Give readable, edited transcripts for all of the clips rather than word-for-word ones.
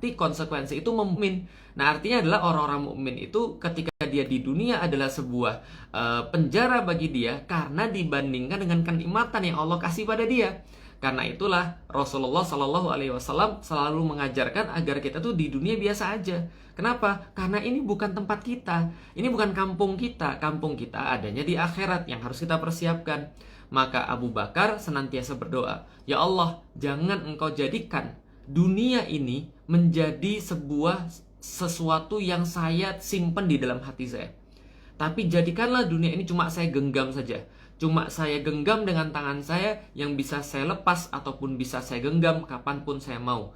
arti konsekuensi itu mukmin. Nah, artinya adalah orang-orang mukmin itu ketika dia di dunia adalah sebuah penjara bagi dia karena dibandingkan dengan kenikmatan yang Allah kasih pada dia. Karena itulah Rasulullah Shallallahu Alaihi Wasallam selalu mengajarkan agar kita tuh di dunia biasa aja. Kenapa? Karena ini bukan tempat kita, ini bukan kampung kita. Kampung kita adanya di akhirat yang harus kita persiapkan. Maka Abu Bakar senantiasa berdoa, ya Allah, jangan engkau jadikan dunia ini menjadi sebuah sesuatu yang saya simpan di dalam hati saya. Tapi jadikanlah dunia ini cuma saya genggam saja. Cuma saya genggam dengan tangan saya yang bisa saya lepas ataupun bisa saya genggam kapanpun saya mau.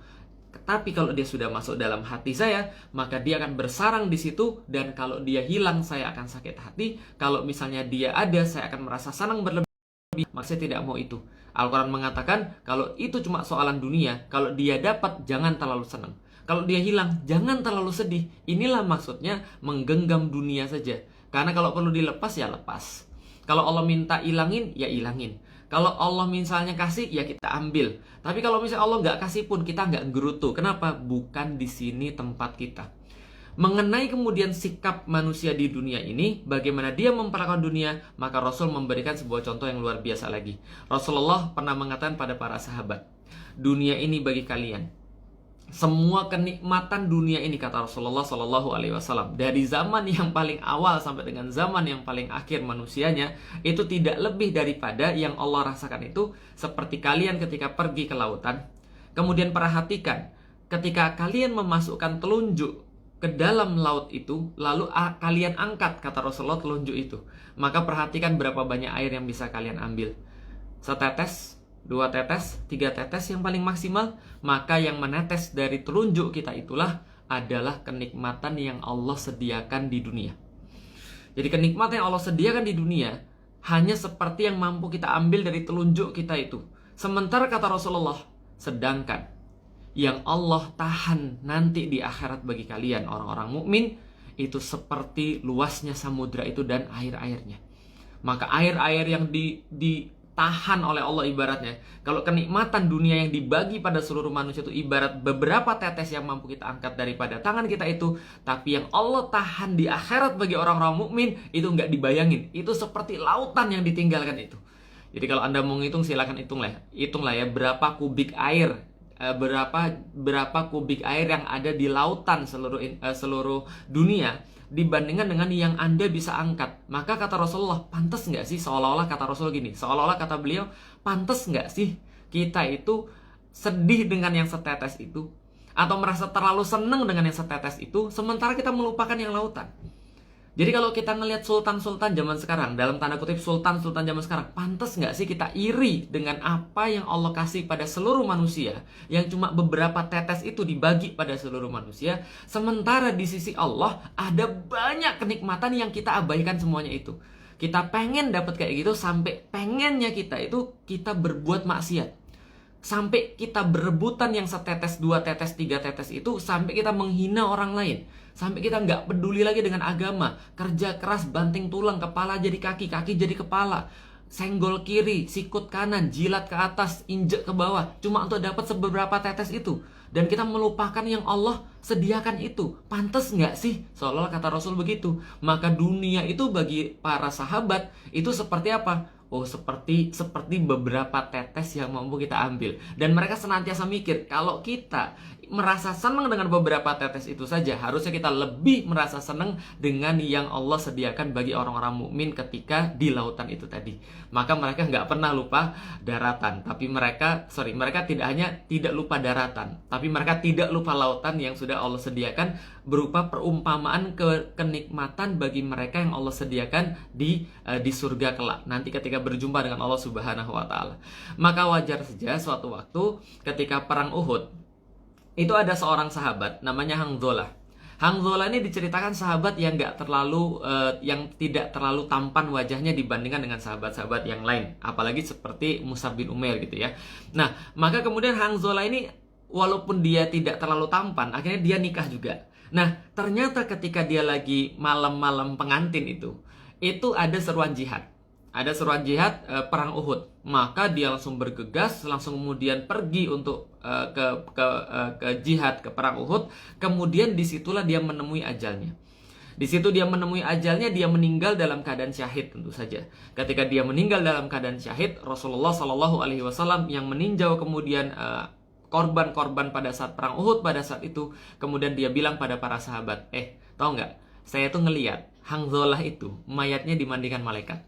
Tapi kalau dia sudah masuk dalam hati saya, maka dia akan bersarang di situ. Dan kalau dia hilang, saya akan sakit hati. Kalau misalnya dia ada, saya akan merasa senang berlebih. Maka saya tidak mau itu. Al-Quran mengatakan, kalau itu cuma soalan dunia, kalau dia dapat, jangan terlalu senang. Kalau dia hilang, jangan terlalu sedih. Inilah maksudnya menggenggam dunia saja. Karena kalau perlu dilepas, ya lepas. Kalau Allah minta ilangin, ya ilangin. Kalau Allah misalnya kasih, ya kita ambil. Tapi kalau misalnya Allah nggak kasih pun, kita nggak gerutu. Kenapa? Bukan di sini tempat kita. Mengenai kemudian sikap manusia di dunia ini, bagaimana dia memperlakukan dunia, maka Rasul memberikan sebuah contoh yang luar biasa lagi. Rasulullah pernah mengatakan pada para sahabat, dunia ini bagi kalian. Semua kenikmatan dunia ini, kata Rasulullah Shallallahu Alaihi Wasallam, dari zaman yang paling awal sampai dengan zaman yang paling akhir manusianya, itu tidak lebih daripada yang Allah rasakan itu seperti kalian ketika pergi ke lautan. Kemudian perhatikan, ketika kalian memasukkan telunjuk ke dalam laut itu, lalu kalian angkat, kata Rasulullah, telunjuk itu, maka perhatikan berapa banyak air yang bisa kalian ambil. Setetes, 2 tetes, 3 tetes yang paling maksimal. Maka yang menetes dari telunjuk kita itulah adalah kenikmatan yang Allah sediakan di dunia. Jadi kenikmatan yang Allah sediakan di dunia hanya seperti yang mampu kita ambil dari telunjuk kita itu. Sementara kata Rasulullah, sedangkan yang Allah tahan nanti di akhirat bagi kalian orang-orang mukmin itu seperti luasnya samudra itu dan air-airnya. Maka air-air yang ditahan oleh Allah ibaratnya, kalau kenikmatan dunia yang dibagi pada seluruh manusia itu ibarat beberapa tetes yang mampu kita angkat daripada tangan kita itu, tapi yang Allah tahan di akhirat bagi orang-orang mukmin itu nggak dibayangin. Itu seperti lautan yang ditinggalkan itu. Jadi kalau Anda mau ngitung, silakan hitunglah ya berapa kubik air, berapa kubik air yang ada di lautan seluruh dunia dibandingkan dengan yang Anda bisa angkat. Maka kata Rasulullah, pantas nggak sih, seolah-olah kata Rasul gini, seolah-olah kata beliau, pantas nggak sih kita itu sedih dengan yang setetes itu, atau merasa terlalu senang dengan yang setetes itu, sementara kita melupakan yang lautan. Jadi kalau kita ngelihat sultan-sultan zaman sekarang, dalam tanda kutip sultan-sultan zaman sekarang, pantas nggak sih kita iri dengan apa yang Allah kasih pada seluruh manusia, yang cuma beberapa tetes itu dibagi pada seluruh manusia, sementara di sisi Allah ada banyak kenikmatan yang kita abaikan semuanya itu. Kita pengen dapat kayak gitu, sampai pengennya kita itu kita berbuat maksiat. Sampai kita berebutan yang setetes, 2 tetes, 3 tetes itu, sampai kita menghina orang lain. Sampai kita nggak peduli lagi dengan agama. Kerja keras, banting tulang, kepala jadi kaki, kaki jadi kepala. Senggol kiri, sikut kanan, jilat ke atas, injek ke bawah. Cuma untuk dapat seberapa tetes itu. Dan kita melupakan yang Allah sediakan itu. Pantas nggak sih? Seolah-olah kata Rasul begitu. Maka dunia itu bagi para sahabat itu seperti apa? Oh, seperti beberapa tetes yang mampu kita ambil. Dan mereka senantiasa mikir, kalau kita merasa senang dengan beberapa tetes itu saja, harusnya kita lebih merasa senang dengan yang Allah sediakan bagi orang-orang mukmin ketika di lautan itu tadi. Maka mereka nggak pernah lupa daratan, tapi mereka tidak hanya tidak lupa daratan, tapi mereka tidak lupa lautan yang sudah Allah sediakan, berupa perumpamaan kenikmatan bagi mereka yang Allah sediakan di surga kelak nanti ketika berjumpa dengan Allah Subhanahu wa taala. Maka wajar saja suatu waktu ketika perang Uhud itu ada seorang sahabat namanya Hanzalah. Hanzalah ini diceritakan sahabat yang yang tidak terlalu tampan wajahnya dibandingkan dengan sahabat-sahabat yang lain, apalagi seperti Mus'ab bin Umair gitu ya. Nah, maka kemudian Hanzalah ini walaupun dia tidak terlalu tampan, akhirnya dia nikah juga. Nah, ternyata ketika dia lagi malam-malam pengantin itu ada seruan jihad. ada seruan jihad, perang Uhud, maka dia langsung bergegas, langsung kemudian pergi untuk ke jihad, ke perang Uhud. Kemudian disitulah dia menemui ajalnya. Di situ dia menemui ajalnya, dia meninggal dalam keadaan syahid tentu saja. Ketika dia meninggal dalam keadaan syahid, Rasulullah Shallallahu Alaihi Wasallam yang meninjau kemudian korban-korban pada saat perang Uhud pada saat itu, kemudian dia bilang pada para sahabat, tahu nggak? Saya tuh ngeliat Hanzalah itu mayatnya dimandikan malaikat.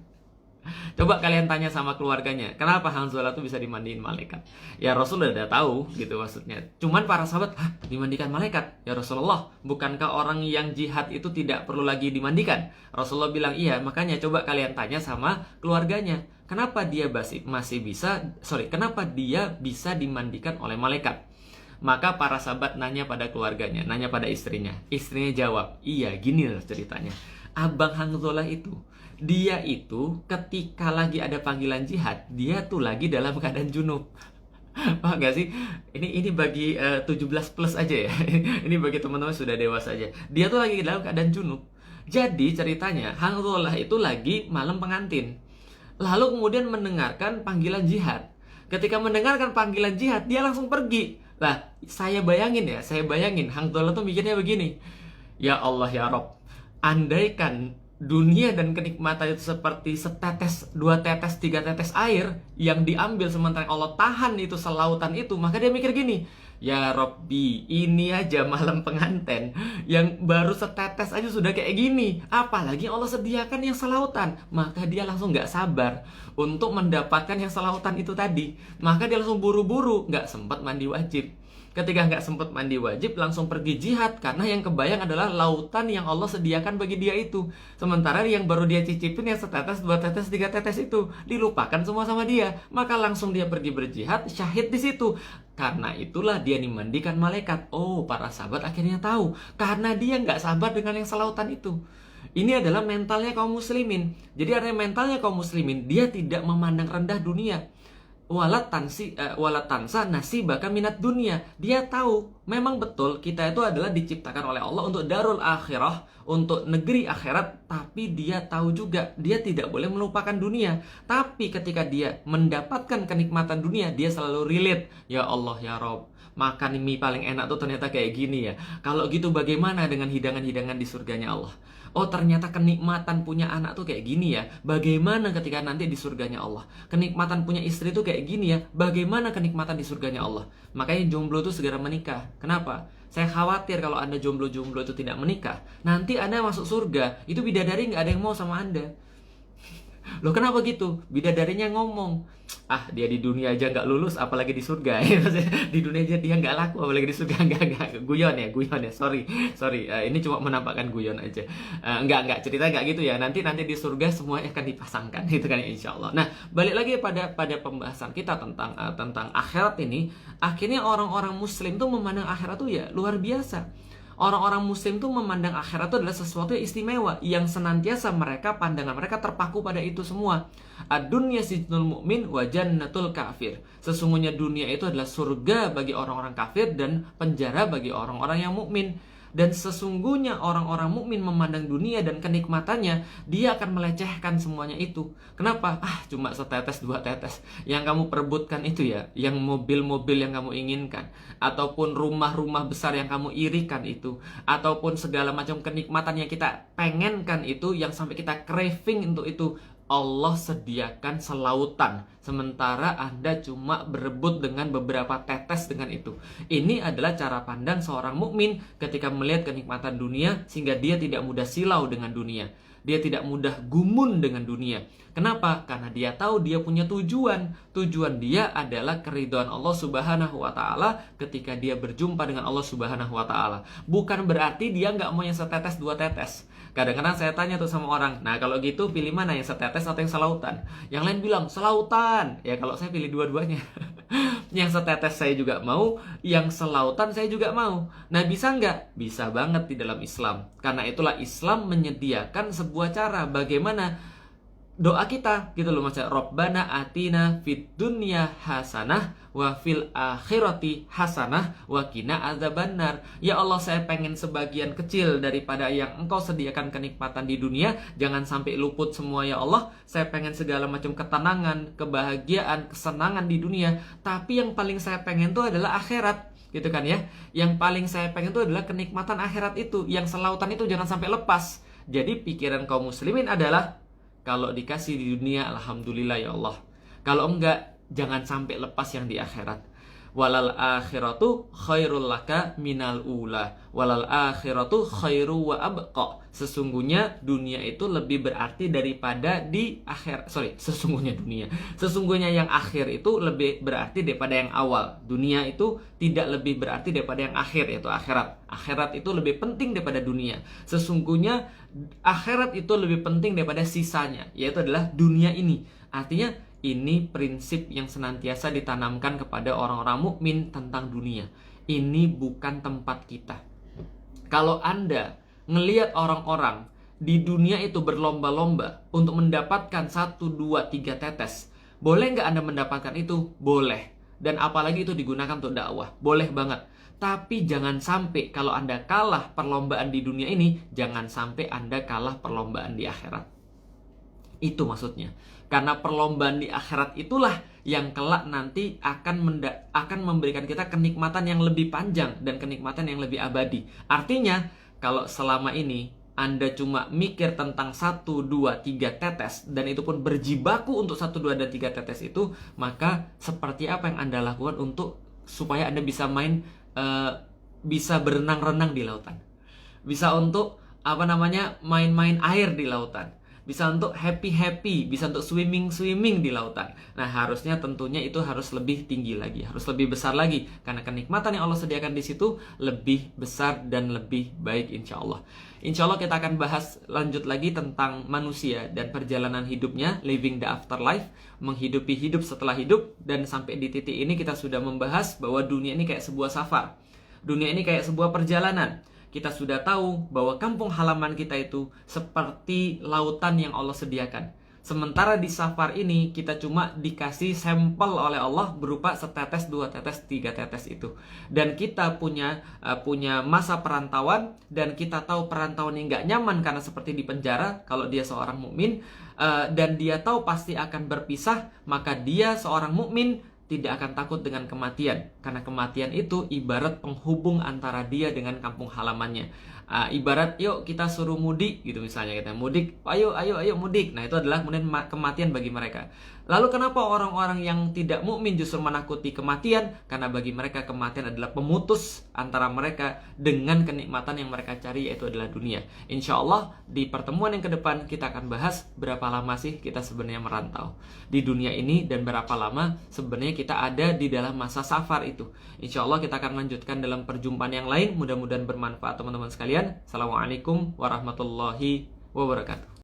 Coba kalian tanya sama keluarganya, kenapa Hanzalah tuh bisa dimandiin malaikat? Ya Rasul udah tahu gitu maksudnya. Cuman para sahabat, dimandikan malaikat? Ya Rasulullah, bukankah orang yang jihad itu tidak perlu lagi dimandikan? Rasulullah bilang, iya, makanya coba kalian tanya sama keluarganya. Kenapa dia kenapa dia bisa dimandikan oleh malaikat? Maka para sahabat nanya pada keluarganya, nanya pada istrinya. Istrinya jawab, iya, gini loh ceritanya. Abang Hanzalah itu, dia itu ketika lagi ada panggilan jihad, dia tuh lagi dalam keadaan junub. Paham gak sih? Ini bagi 17 plus aja ya. Ini bagi teman-teman sudah dewasa aja. Dia tuh lagi dalam keadaan junub. Jadi ceritanya Hanzalah itu lagi malam pengantin. Lalu kemudian mendengarkan panggilan jihad. Ketika mendengarkan panggilan jihad, dia langsung pergi. Lah, saya bayangin Hanzalah tuh mikirnya begini. Ya Allah ya Rob, andaikan dunia dan kenikmatan itu seperti setetes, 2 tetes, 3 tetes air yang diambil sementara Allah tahan itu selautan itu, maka dia mikir gini, ya Robbi, ini aja malam pengantin yang baru setetes aja sudah kayak gini, apalagi Allah sediakan yang selautan. Maka dia langsung gak sabar untuk mendapatkan yang selautan itu tadi. Maka dia langsung buru-buru, gak sempat mandi wajib. Ketika nggak sempat mandi wajib, langsung pergi jihad. Karena yang kebayang adalah lautan yang Allah sediakan bagi dia itu. Sementara yang baru dia cicipin yang setetes, 2 tetes, 3 tetes itu dilupakan semua sama dia. Maka langsung dia pergi berjihad, syahid di situ. Karena itulah dia dimandikan malaikat. Oh, para sahabat akhirnya tahu. Karena dia nggak sabar dengan yang selautan itu. Ini adalah mentalnya kaum muslimin. Jadi artinya mentalnya kaum muslimin, dia tidak memandang rendah dunia. Walat tansa bahkan minat dunia. Dia tahu memang betul kita itu adalah diciptakan oleh Allah untuk darul akhirah, untuk negeri akhirat. Tapi dia tahu juga dia tidak boleh melupakan dunia. Tapi ketika dia mendapatkan kenikmatan dunia, dia selalu relate, ya Allah ya Rob, makan mie paling enak tuh ternyata kayak gini ya. Kalau gitu bagaimana dengan hidangan-hidangan di surganya Allah? Oh, ternyata kenikmatan punya anak tuh kayak gini ya. Bagaimana ketika nanti di surganya Allah? Kenikmatan punya istri tuh kayak gini ya. Bagaimana kenikmatan di surganya Allah? Makanya jomblo tuh segera menikah. Kenapa? Saya khawatir kalau Anda jomblo-jomblo itu tidak menikah, nanti Anda masuk surga, itu bidadari nggak ada yang mau sama Anda. Loh kenapa gitu? Bidadarinya ngomong, dia di dunia aja nggak lulus, apalagi di surga. Di dunia aja dia nggak laku, apalagi di surga. Enggak. Guyon ya. Sorry. Ini cuma menampakkan guyon aja. Enggak, cerita nggak gitu ya. Nanti di surga semua akan dipasangkan, gitu kan, insya Allah. Nah, balik lagi pada pembahasan kita tentang akhirat ini. Akhirnya orang-orang muslim tuh memandang akhirat tuh ya luar biasa. Orang-orang muslim tuh memandang akhirat itu adalah sesuatu yang istimewa, yang senantiasa pandangan mereka terpaku pada itu semua. Ad-dunya sijnul mu'min wa jannatul kafir. Sesungguhnya dunia itu adalah surga bagi orang-orang kafir dan penjara bagi orang-orang yang mukmin. Dan sesungguhnya orang-orang mukmin memandang dunia dan kenikmatannya, dia akan melecehkan semuanya itu. Kenapa? Cuma setetes, 2 tetes. Yang kamu perebutkan itu ya, yang mobil-mobil yang kamu inginkan, ataupun rumah-rumah besar yang kamu irikan itu, ataupun segala macam kenikmatan yang kita pengenkan itu, yang sampai kita craving untuk itu, Allah sediakan selautan, sementara Anda cuma berebut dengan beberapa tetes dengan itu. Ini adalah cara pandang seorang mukmin ketika melihat kenikmatan dunia, sehingga dia tidak mudah silau dengan dunia. Dia tidak mudah gumun dengan dunia. Kenapa? Karena dia tahu dia punya tujuan. Tujuan dia adalah keridhaan Allah Subhanahu wa Ta'ala ketika dia berjumpa dengan Allah Subhanahu wa Ta'ala. Bukan berarti dia nggak mau yang setetes, 2 tetes. Kadang-kadang saya tanya tuh sama orang, nah kalau gitu pilih mana, yang setetes atau yang selautan? Yang lain bilang selautan. Ya kalau saya pilih dua-duanya. Yang setetes saya juga mau, yang selautan saya juga mau. Nah bisa nggak? Bisa banget di dalam Islam. Karena itulah Islam menyediakan sebuah cara bagaimana doa kita gitu loh, maksudnya Rabbana atina fid dunya hasanah wa fil akhirati hasanah wa qina adzabannar. Ya Allah, saya pengen sebagian kecil daripada yang Engkau sediakan kenikmatan di dunia, jangan sampai luput semua ya Allah. Saya pengen segala macam ketenangan, kebahagiaan, kesenangan di dunia, tapi yang paling saya pengen tuh adalah akhirat, gitu kan ya. Yang paling saya pengen tuh adalah kenikmatan akhirat itu, yang selautan itu jangan sampai lepas. Jadi pikiran kaum muslimin adalah, kalau dikasih di dunia, alhamdulillah ya Allah. Kalau enggak, jangan sampai lepas yang di akhirat. Walal akhiratu khairul laka minal ula. Walal akhiratu khairu wa abqa. Sesungguhnya dunia itu lebih berarti daripada di akhir. Sesungguhnya yang akhir itu lebih berarti daripada yang awal. Dunia itu tidak lebih berarti daripada yang akhir, yaitu akhirat. Akhirat itu lebih penting daripada dunia. Sesungguhnya akhirat itu lebih penting daripada sisanya, yaitu adalah dunia ini. Artinya ini prinsip yang senantiasa ditanamkan kepada orang-orang mukmin tentang dunia. Ini bukan tempat kita. Kalau Anda ngelihat orang-orang di dunia itu berlomba-lomba untuk mendapatkan 1, 2, 3 tetes, boleh nggak Anda mendapatkan itu? Boleh. Dan apalagi itu digunakan untuk dakwah, boleh banget. Tapi jangan sampai kalau Anda kalah perlombaan di dunia ini, jangan sampai Anda kalah perlombaan di akhirat. Itu maksudnya. Karena perlombaan di akhirat itulah yang kelak nanti akan memberikan kita kenikmatan yang lebih panjang dan kenikmatan yang lebih abadi. Artinya, kalau selama ini Anda cuma mikir tentang 1, 2, 3 tetes, dan itu pun berjibaku untuk 1, 2, dan 3 tetes itu, maka seperti apa yang Anda lakukan untuk supaya Anda bisa bisa berenang-renang di lautan, bisa untuk main-main air di lautan, bisa untuk happy, bisa untuk swimming di lautan. Nah, harusnya tentunya itu harus lebih tinggi lagi, harus lebih besar lagi, karena kenikmatan yang Allah sediakan di situ lebih besar dan lebih baik, insya Allah. Insya Allah kita akan bahas lanjut lagi tentang manusia dan perjalanan hidupnya, living the afterlife, menghidupi hidup setelah hidup. Dan sampai di titik ini kita sudah membahas bahwa dunia ini kayak sebuah safar, dunia ini kayak sebuah perjalanan. Kita sudah tahu bahwa kampung halaman kita itu seperti lautan yang Allah sediakan. Sementara di safar ini kita cuma dikasih sampel oleh Allah berupa setetes, 2 tetes, 3 tetes itu. Dan kita punya masa perantauan, dan kita tahu perantauan ini nggak nyaman karena seperti di penjara kalau dia seorang mukmin, dan dia tahu pasti akan berpisah, maka dia seorang mukmin tidak akan takut dengan kematian, karena kematian itu ibarat penghubung antara dia dengan kampung halamannya. Ibarat yuk kita suruh mudik gitu, misalnya kita mudik, ayo mudik. Nah, itu adalah kemudian kematian bagi mereka. Lalu kenapa orang-orang yang tidak mukmin justru menakuti kematian? Karena bagi mereka kematian adalah pemutus antara mereka dengan kenikmatan yang mereka cari, yaitu adalah dunia. Insya Allah di pertemuan yang ke depan kita akan bahas berapa lama sih kita sebenarnya merantau di dunia ini, dan berapa lama sebenarnya kita ada di dalam masa safar itu. Insya Allah kita akan lanjutkan dalam perjumpaan yang lain. Mudah-mudahan bermanfaat teman-teman sekalian. Assalamualaikum warahmatullahi wabarakatuh.